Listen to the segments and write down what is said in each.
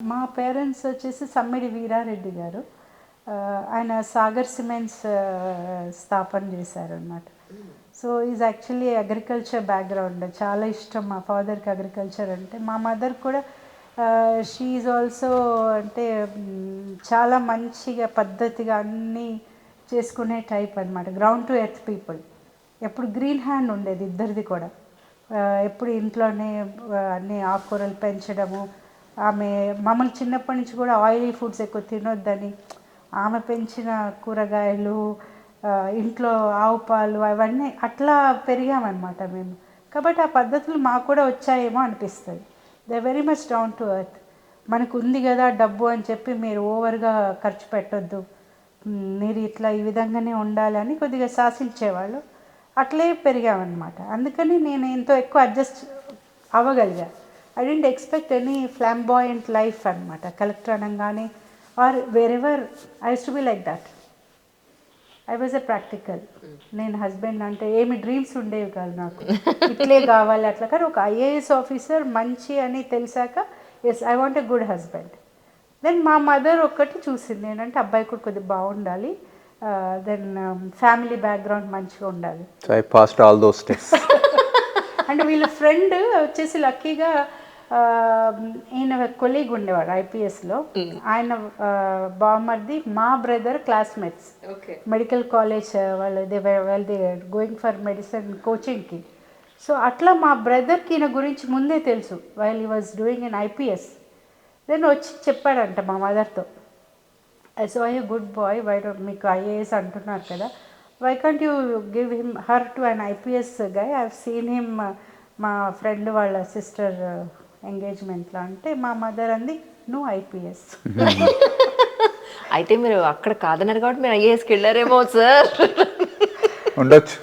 మా పేరెంట్స్ వచ్చేసి సమ్మిడి వీరారెడ్డి గారు. ఆయన సాగర్ సిమెంట్స్ స్థాపన చేశారనమాట. So is actually agriculture background. చాలా ఇష్టం మా ఫాదర్కి అగ్రికల్చర్ అంటే. మా మదర్ కూడా షీ ఈజ్ ఆల్సో అంటే చాలా మంచిగా పద్ధతిగా అన్నీ చేసుకునే టైప్ అనమాట. Ground to earth people. ఎప్పుడు గ్రీన్ హ్యాండ్ ఉండేది ఇద్దరిది కూడా. ఎప్పుడు ఇంట్లోనే అన్ని ఆకుకూరలు పెంచడము. ఆమె మమ్మల్ని చిన్నప్పటి నుంచి కూడా ఆయిలీ ఫుడ్స్ ఎక్కువ తినొద్దని, ఆమె పెంచిన కూరగాయలు, ఇంట్లో ఆవు పాలు అవన్నీ అట్లా పెరిగామన్నమాట మేము. కాబట్టి ఆ పద్ధతులు మాకు కూడా వచ్చాయేమో అనిపిస్తుంది. They very much down to earth. మనకు ఉంది కదా డబ్బు అని చెప్పి మీరు ఓవర్గా ఖర్చు పెట్టొద్దు, మీరు ఇట్లా ఈ విధంగానే ఉండాలని కొద్దిగా శాసించేవాళ్ళు. అట్లే పెరిగామన్నమాట. అందుకని నేను ఎంతో ఎక్కువ అడ్జస్ట్ అవ్వగలిగా. I didn't expect any flamboyant life అనమాట. కలెక్టర్ అనగానే or whatever I used to be like that. I was a practical. నేను హస్బెండ్ అంటే ఏమి డ్రీమ్స్ ఉండేవి కాదు నాకు, ఇట్లే కావాలి అట్లా. కానీ ఒక ఐఏఎస్ ఆఫీసర్ మంచి అని తెలిసాక yes I want a good husband. Then మా మదర్ ఒక్కటి చూసింది ఏంటంటే అబ్బాయి కూడా కొద్దిగా బాగుండాలి, దెన్ ఫ్యామిలీ బ్యాక్గ్రౌండ్ మంచిగా ఉండాలి. So I passed all those steps. అంటే వీళ్ళ ఫ్రెండ్ వచ్చేసి లక్కీగా ఈయన కొలీగ్ ఉండేవాడు ఐపీఎస్లో. ఆయన బామ్మర్ది మా బ్రదర్ క్లాస్మేట్స్ మెడికల్ కాలేజ్ వాళ్ళు దే గోయింగ్ ఫర్ మెడిసిన్ కోచింగ్కి. సో అట్లా మా బ్రదర్కి ఈయన గురించి ముందే తెలుసు while he was doing in IPS. Then వచ్చి చెప్పాడంట మా మదర్తో, I saw a good boy, why don't, మీకు ఐఏఎస్ అంటున్నారు కదా, why can't you give him her to an IPS guy, I have seen him మా ఫ్రెండ్ వాళ్ళ సిస్టర్ ఎంగేజ్మెంట్లో. అంటే మా మదర్ అంది నువ్వు ఐపీఎస్. అయితే మీరు అక్కడ కాదన్నారు కాబట్టి మీరు ఐఏఎస్కి వెళ్ళారేమో సార్. ఉండొచ్చు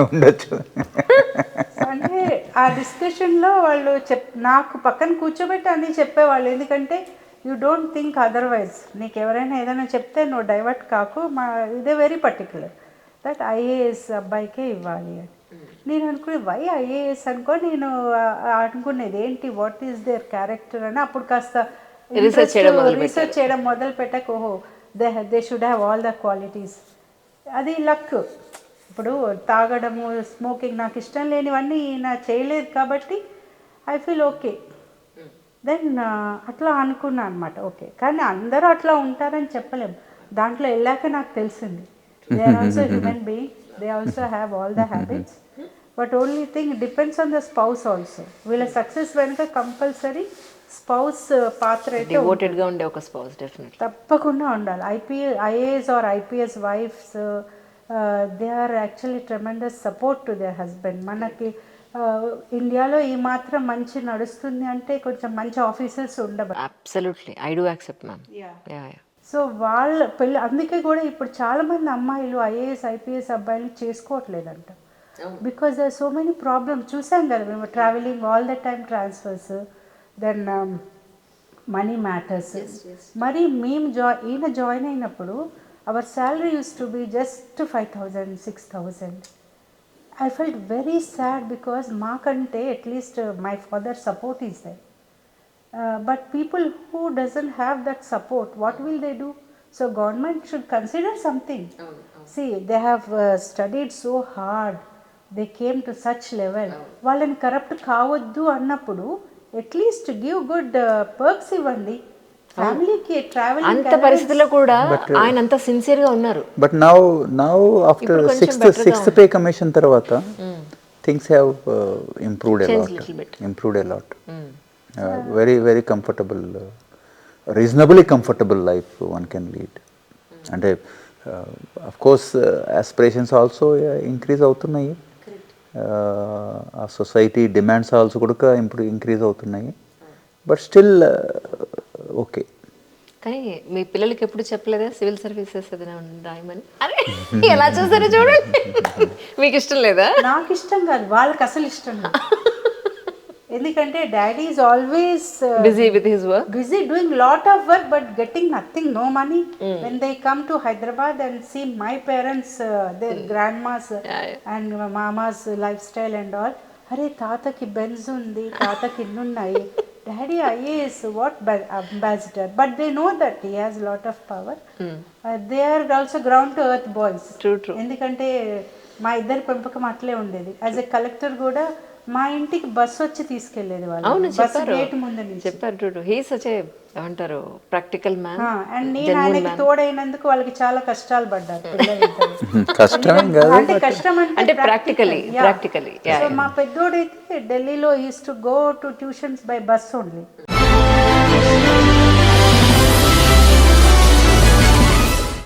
ఉండొచ్చు. అంటే ఆ డిస్కషన్లో వాళ్ళు నాకు పక్కన కూర్చోబెట్టి అన్నీ చెప్పేవాళ్ళు. ఎందుకంటే యూ డోంట్ థింక్ అదర్వైజ్. నీకు ఎవరైనా ఏదైనా చెప్తే నువ్వు డైవర్ట్ కాకు, మా ఇదే వెరీ పర్టికులర్ దట్ ఐఏఎస్ అబ్బాయికే ఇవ్వాలి అని. నేను అనుకునే వై ఐఏఎస్ అనుకో, నేను అనుకునేది ఏంటి వాట్ ఈస్ దేర్ క్యారెక్టర్ అని. అప్పుడు కాస్త రీసెర్చ్ చేయడం మొదలు పెట్టాక ఓహో they should have all the qualities. అది లక్. ఇప్పుడు తాగడము, స్మోకింగ్ నాకు ఇష్టం లేనివన్నీ నా చేయలేదు కాబట్టి ఐ ఫీల్ ఓకే. దెన్ అట్లా అనుకున్నా అనమాట. ఓకే, కానీ అందరూ అట్లా ఉంటారని చెప్పలేము. దాంట్లో వెళ్ళాక నాకు తెలిసింది they are also human being, they also have all the habits. But only thing depends on the spouse also. వీళ్ళ సక్సెస్ వెనుక కంపల్సరీ స్పౌస్ పాత్ర అయితే డివోటెడ్గా ఉండే ఒక స్పౌస్ డెఫినెట్లీ తప్పకుండా ఉండాలి. IAS or IPS wives they are actually tremendous support to their husband. మనకి ఇండియాలో ఈ మాత్రం మంచి నడుస్తుంది అంటే కొంచెం మంచి ఆఫీసర్స్ ఉండబట్టి. Absolutely I do accept ma'am. So వాళ్ళ పెళ్ళి అందుకే కూడా ఇప్పుడు చాలామంది అమ్మాయిలు ఐఏఎస్ ఐపీఎస్ అబ్బాయిలు చేసుకోవట్లేదంట. Because there so many problems చూసాం కదా మేము, travelling all the time, transfers, then money matters. మరి మేము ఈయన జాయిన్ అయినప్పుడు our salary used to be just 5,000, 6,000. I felt very sad because maakante at least my father's support is there. But people who doesn't have that support, what will they do? So government should consider something. See, they have studied so hard. They came to such level. వాళ్ళని corrupt కావద్దు అన్నప్పుడు at least give good perks ఇవ్వండి ఫ్యామిలీకి. Travelling అంత పరిస్థితుల్లో కూడా ఆయన అంత సిన్సియర్గా ఉన్నారు. But now after sixth pay commission తర్వాత things have improved a lot. Very very comfortable, reasonably comfortable life one can lead. అంటే of course aspirations also increase అవుతున్నాయి, ఆ సొసైటీ డిమాండ్స్ ఆల్సో కూడా ఇంక్రీజ్ అవుతున్నాయి. But still okay. కానీ మీ పిల్లలకి ఎప్పుడు చెప్పలేదా సివిల్ సర్వీసెస్ ఏదైనా రాయమని? అరే ఎలా చూసారో చూడండి. మీకు ఇష్టం లేదా? నాకు ఇష్టం కాదు, వాళ్ళకి అసలు ఇష్టం లేదు. ఎందుకంటే daddy is always busy with his work, busy doing lot of work but getting nothing, no money. When they come to Hyderabad and see my parents, their grandmas and mamas lifestyle and all, అరే తాతకి Benz ఉంది, తాతకి ఇన్నున్నాయి, daddy IAS what Ambassador, but they know that he has lot of power. They are also ground to earth boys. True. ఎందుకంటే మా ఇద్దరి పెంపకం అట్లే ఉండేది. యాజ్ ఎ కలెక్టర్ కూడా మా ఇంటికి బస్సు వచ్చి తీసుకెళ్లేది వాళ్ళు, అవును బస్సు చెప్పారు గేట్ ముందు నుంచి. చెప్పారు ట్రూ హీ సచ్ ఏ ఏమంటారు ప్రాక్టికల్ మ్యాన్. అండ్ నేను ఆయనకి తోడైనందుకు వాళ్ళకి చాలా కష్టాలు పడ్డారు పిల్లలిద్దరు. కష్టమేం కాదు. అంటే కష్టం అంటే practically, yeah. practically, yeah. So మా పెద్దోడైతే ఢిల్లీలో is to go to tuitions by bus only.